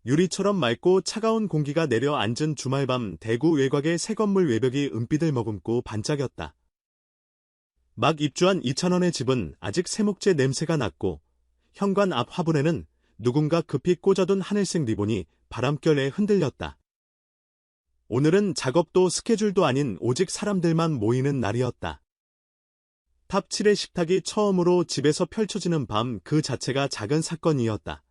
유리처럼 맑고 차가운 공기가 내려앉은 주말밤 대구 외곽의 새 건물 외벽이 은빛을 머금고 반짝였다. 막 입주한 이찬원의 집은 아직 세목재 냄새가 났고 현관 앞 화분에는 누군가 급히 꽂아둔 하늘색 리본이 바람결에 흔들렸다. 오늘은 작업도 스케줄도 아닌 오직 사람들만 모이는 날이었다. 탑 7의 식탁이 처음으로 집에서 펼쳐지는 밤 그 자체가 작은 사건이었다.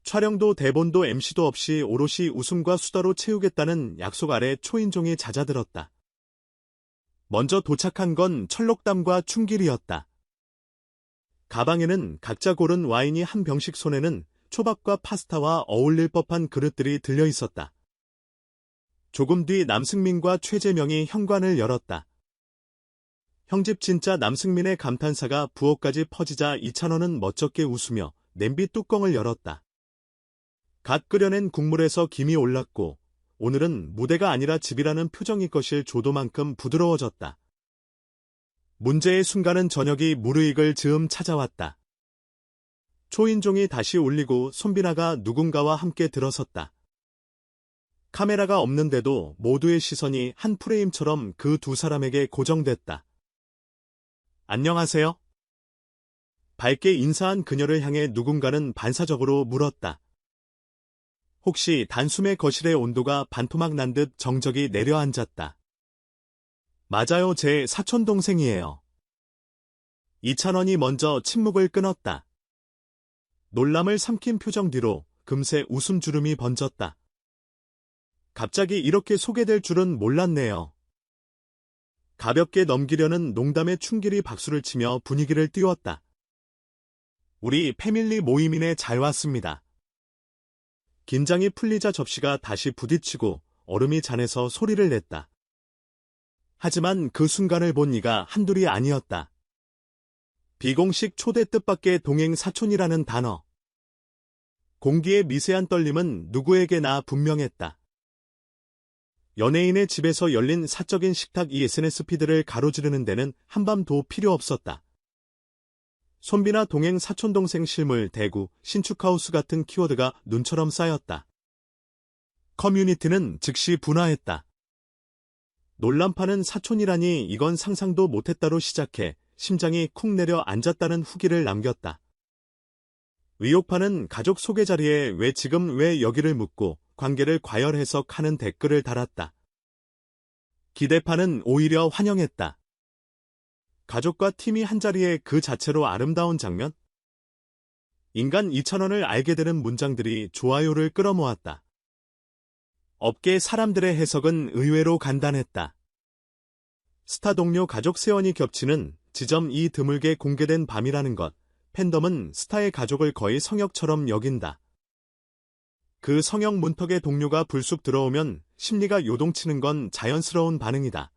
촬영도 대본도 MC도 없이 오롯이 웃음과 수다로 채우겠다는 약속 아래 초인종이 잦아들었다. 먼저 도착한 건 철록담과 춘길이었다. 가방에는 각자 고른 와인이 한 병씩, 손에는 초밥과 파스타와 어울릴 법한 그릇들이 들려 있었다. 조금 뒤 남승민과 최재명이 현관을 열었다. 형집 진짜 남승민의 감탄사가 부엌까지 퍼지자 이찬원은 멋쩍게 웃으며 냄비 뚜껑을 열었다. 갓 끓여낸 국물에서 김이 올랐고 오늘은 무대가 아니라 집이라는 표정이 거실 조도만큼 부드러워졌다. 문제의 순간은 저녁이 무르익을 즈음 찾아왔다. 초인종이 다시 울리고 손비나가 누군가와 함께 들어섰다. 카메라가 없는데도 모두의 시선이 한 프레임처럼 그 두 사람에게 고정됐다. 안녕하세요? 밝게 인사한 그녀를 향해 누군가는 반사적으로 물었다. 혹시 단숨에 거실의 온도가 반토막 난 듯 정적이 내려앉았다. 맞아요, 제 사촌동생이에요. 이찬원이 먼저 침묵을 끊었다. 놀람을 삼킨 표정 뒤로 금세 웃음주름이 번졌다. 갑자기 이렇게 소개될 줄은 몰랐네요. 가볍게 넘기려는 농담에 춘길이 박수를 치며 분위기를 띄웠다. 우리 패밀리 모임이네, 잘 왔습니다. 긴장이 풀리자 접시가 다시 부딪히고 얼음이 잔에서 소리를 냈다. 하지만 그 순간을 본 이가 한둘이 아니었다. 비공식 초대 뜻밖의 동행 사촌이라는 단어. 공기의 미세한 떨림은 누구에게나 분명했다. 연예인의 집에서 열린 사적인 식탁, 이 SNS 피드를 가로지르는 데는 한밤도 필요 없었다. 손비나 동행 사촌동생 실물 대구 신축하우스 같은 키워드가 눈처럼 쌓였다. 커뮤니티는 즉시 분화했다. 놀람파는 사촌이라니 이건 상상도 못했다로 시작해 심장이 쿵 내려 앉았다는 후기를 남겼다. 의혹파는 가족 소개 자리에 왜 지금 왜 여기를 묻고 관계를 과열 해석하는 댓글을 달았다. 기대파는 오히려 환영했다. 가족과 팀이 한자리에 그 자체로 아름다운 장면? 인간 이찬원을 알게 되는 문장들이 좋아요를 끌어모았다. 업계 사람들의 해석은 의외로 간단했다. 스타 동료 가족 세원이 겹치는 지점이 드물게 공개된 밤이라는 것. 팬덤은 스타의 가족을 거의 성역처럼 여긴다. 그 성역 문턱에 동료가 불쑥 들어오면 심리가 요동치는 건 자연스러운 반응이다.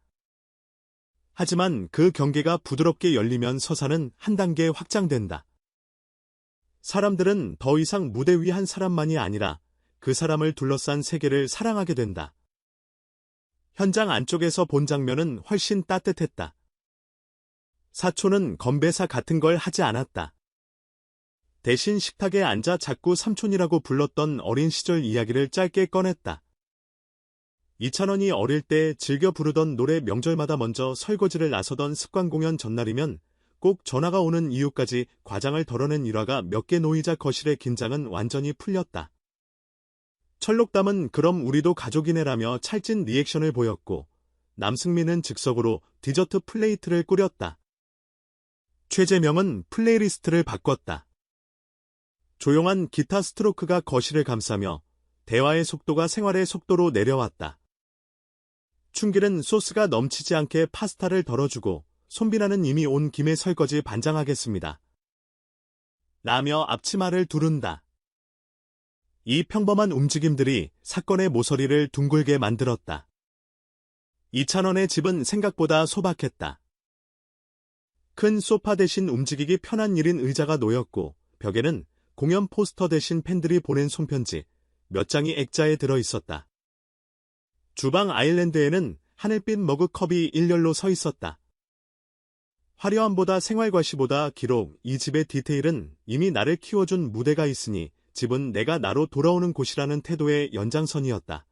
하지만 그 경계가 부드럽게 열리면 서사는 한 단계 확장된다. 사람들은 더 이상 무대 위 한 사람만이 아니라 그 사람을 둘러싼 세계를 사랑하게 된다. 현장 안쪽에서 본 장면은 훨씬 따뜻했다. 사촌은 건배사 같은 걸 하지 않았다. 대신 식탁에 앉아 자꾸 삼촌이라고 불렀던 어린 시절 이야기를 짧게 꺼냈다. 이찬원이 어릴 때 즐겨 부르던 노래, 명절마다 먼저 설거지를 나서던 습관, 공연 전날이면 꼭 전화가 오는 이유까지 과장을 덜어낸 일화가 몇 개 놓이자 거실의 긴장은 완전히 풀렸다. 철록담은 그럼 우리도 가족이네라며 찰진 리액션을 보였고 남승민은 즉석으로 디저트 플레이트를 꾸렸다. 최재명은 플레이리스트를 바꿨다. 조용한 기타 스트로크가 거실을 감싸며 대화의 속도가 생활의 속도로 내려왔다. 춘길은 소스가 넘치지 않게 파스타를 덜어주고 손비나는 이미 온 김에 설거지 반장하겠습니다. 라며 앞치마를 두른다. 이 평범한 움직임들이 사건의 모서리를 둥글게 만들었다. 이찬원의 집은 생각보다 소박했다. 큰 소파 대신 움직이기 편한 1인 의자가 놓였고 벽에는 공연 포스터 대신 팬들이 보낸 손편지 몇 장이 액자에 들어있었다. 주방 아일랜드에는 하늘빛 머그컵이 일렬로 서 있었다. 화려함보다 생활과시보다 기록, 이 집의 디테일은 이미 나를 키워준 무대가 있으니 집은 내가 나로 돌아오는 곳이라는 태도의 연장선이었다.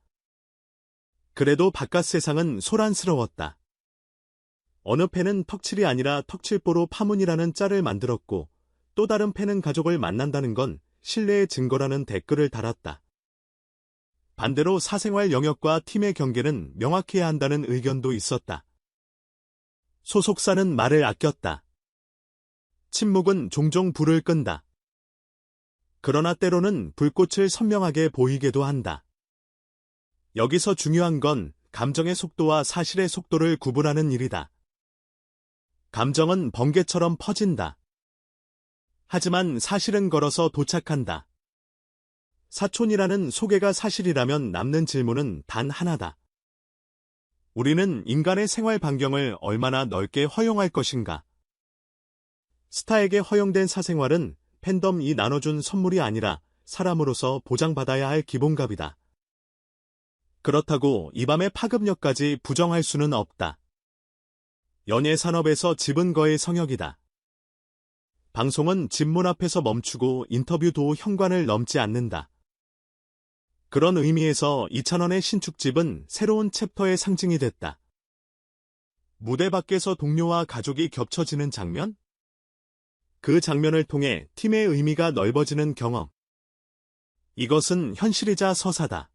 그래도 바깥 세상은 소란스러웠다. 어느 팬은 턱칠이 아니라 턱칠보로 파문이라는 짤을 만들었고 또 다른 팬은 가족을 만난다는 건 신뢰의 증거라는 댓글을 달았다. 반대로 사생활 영역과 팀의 경계는 명확해야 한다는 의견도 있었다. 소속사는 말을 아꼈다. 침묵은 종종 불을 끈다. 그러나 때로는 불꽃을 선명하게 보이게도 한다. 여기서 중요한 건 감정의 속도와 사실의 속도를 구분하는 일이다. 감정은 번개처럼 퍼진다. 하지만 사실은 걸어서 도착한다. 사촌이라는 소개가 사실이라면 남는 질문은 단 하나다. 우리는 인간의 생활 반경을 얼마나 넓게 허용할 것인가? 스타에게 허용된 사생활은 팬덤이 나눠준 선물이 아니라 사람으로서 보장받아야 할 기본값이다. 그렇다고 이 밤의 파급력까지 부정할 수는 없다. 연예 산업에서 집은 거의 성역이다. 방송은 집문 앞에서 멈추고 인터뷰도 현관을 넘지 않는다. 그런 의미에서 이찬원의 신축집은 새로운 챕터의 상징이 됐다. 무대 밖에서 동료와 가족이 겹쳐지는 장면? 그 장면을 통해 팀의 의미가 넓어지는 경험. 이것은 현실이자 서사다.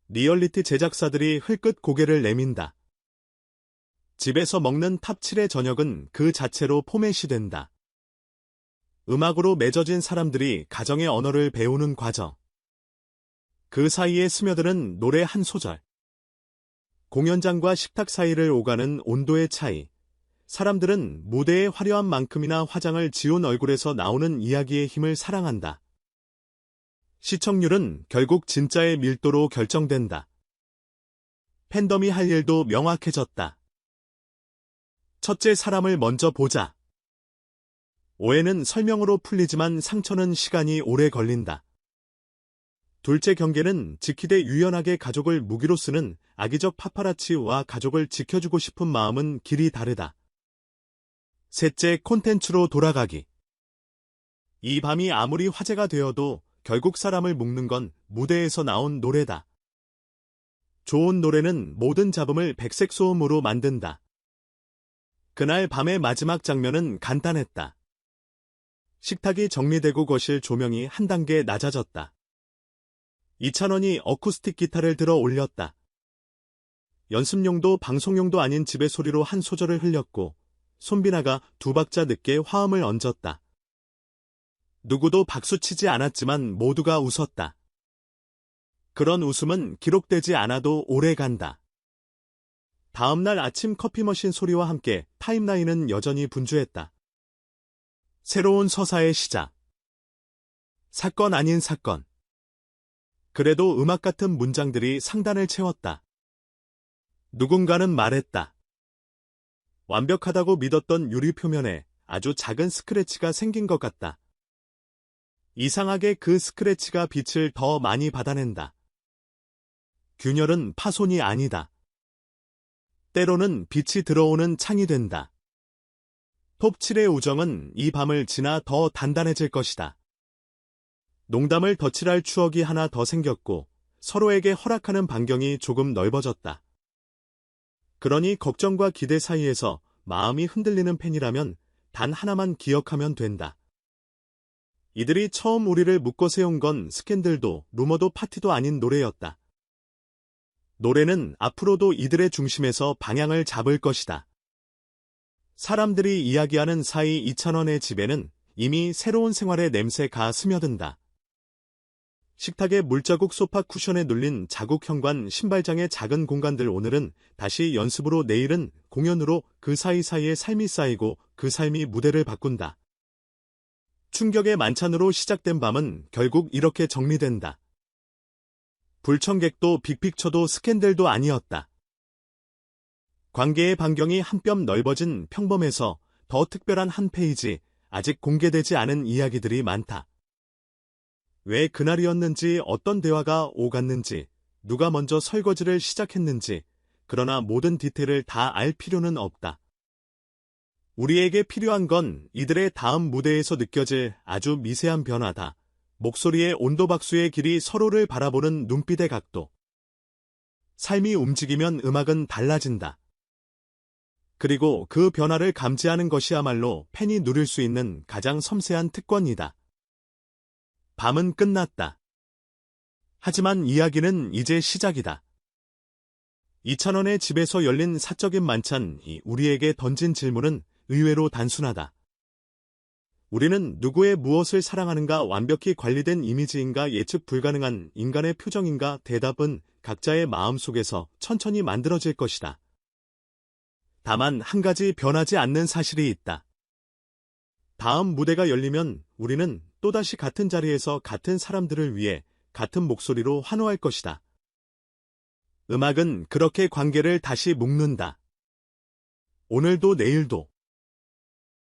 리얼리티 제작사들이 흘끗 고개를 내민다. 집에서 먹는 탑7의 저녁은 그 자체로 포맷이 된다. 음악으로 맺어진 사람들이 가정의 언어를 배우는 과정. 그 사이에 스며드는 노래 한 소절. 공연장과 식탁 사이를 오가는 온도의 차이. 사람들은 무대의 화려한 만큼이나 화장을 지운 얼굴에서 나오는 이야기의 힘을 사랑한다. 시청률은 결국 진짜의 밀도로 결정된다. 팬덤이 할 일도 명확해졌다. 첫째, 사람을 먼저 보자. 오해는 설명으로 풀리지만 상처는 시간이 오래 걸린다. 둘째, 경계는 지키되 유연하게 가족을 무기로 쓰는 악의적 파파라치와 가족을 지켜주고 싶은 마음은 길이 다르다. 셋째, 콘텐츠로 돌아가기. 이 밤이 아무리 화제가 되어도 결국 사람을 묶는 건 무대에서 나온 노래다. 좋은 노래는 모든 잡음을 백색 소음으로 만든다. 그날 밤의 마지막 장면은 간단했다. 식탁이 정리되고 거실 조명이 한 단계 낮아졌다. 이찬원이 어쿠스틱 기타를 들어 올렸다. 연습용도 방송용도 아닌 집의 소리로 한 소절을 흘렸고 손비나가 두 박자 늦게 화음을 얹었다. 누구도 박수치지 않았지만 모두가 웃었다. 그런 웃음은 기록되지 않아도 오래 간다. 다음날 아침 커피 머신 소리와 함께 타임라인은 여전히 분주했다. 새로운 서사의 시작. 사건 아닌 사건. 그래도 음악 같은 문장들이 상단을 채웠다. 누군가는 말했다. 완벽하다고 믿었던 유리 표면에 아주 작은 스크래치가 생긴 것 같다. 이상하게 그 스크래치가 빛을 더 많이 받아낸다. 균열은 파손이 아니다. 때로는 빛이 들어오는 창이 된다. 톱7의 우정은 이 밤을 지나 더 단단해질 것이다. 농담을 덧칠할 추억이 하나 더 생겼고 서로에게 허락하는 반경이 조금 넓어졌다. 그러니 걱정과 기대 사이에서 마음이 흔들리는 팬이라면 단 하나만 기억하면 된다. 이들이 처음 우리를 묶어 세운 건 스캔들도 루머도 파티도 아닌 노래였다. 노래는 앞으로도 이들의 중심에서 방향을 잡을 것이다. 사람들이 이야기하는 사이 이찬원의 집에는 이미 새로운 생활의 냄새가 스며든다. 식탁의 물자국 소파 쿠션에 눌린 자국 현관 신발장의 작은 공간들, 오늘은 다시 연습으로 내일은 공연으로 그 사이사이에 삶이 쌓이고 그 삶이 무대를 바꾼다. 충격의 만찬으로 시작된 밤은 결국 이렇게 정리된다. 불청객도 빅픽처도 스캔들도 아니었다. 관계의 반경이 한 뼘 넓어진 평범에서 더 특별한 한 페이지, 아직 공개되지 않은 이야기들이 많다. 왜 그날이었는지, 어떤 대화가 오갔는지, 누가 먼저 설거지를 시작했는지, 그러나 모든 디테일을 다 알 필요는 없다. 우리에게 필요한 건 이들의 다음 무대에서 느껴질 아주 미세한 변화다. 목소리의 온도박수의 길이 서로를 바라보는 눈빛의 각도. 삶이 움직이면 음악은 달라진다. 그리고 그 변화를 감지하는 것이야말로 팬이 누릴 수 있는 가장 섬세한 특권이다. 밤은 끝났다. 하지만 이야기는 이제 시작이다. 2,000원의 집에서 열린 사적인 만찬이 우리에게 던진 질문은 의외로 단순하다. 우리는 누구의 무엇을 사랑하는가, 완벽히 관리된 이미지인가, 예측 불가능한 인간의 표정인가? 대답은 각자의 마음속에서 천천히 만들어질 것이다. 다만 한 가지 변하지 않는 사실이 있다. 다음 무대가 열리면 우리는 또다시 같은 자리에서 같은 사람들을 위해 같은 목소리로 환호할 것이다. 음악은 그렇게 관계를 다시 묶는다. 오늘도 내일도.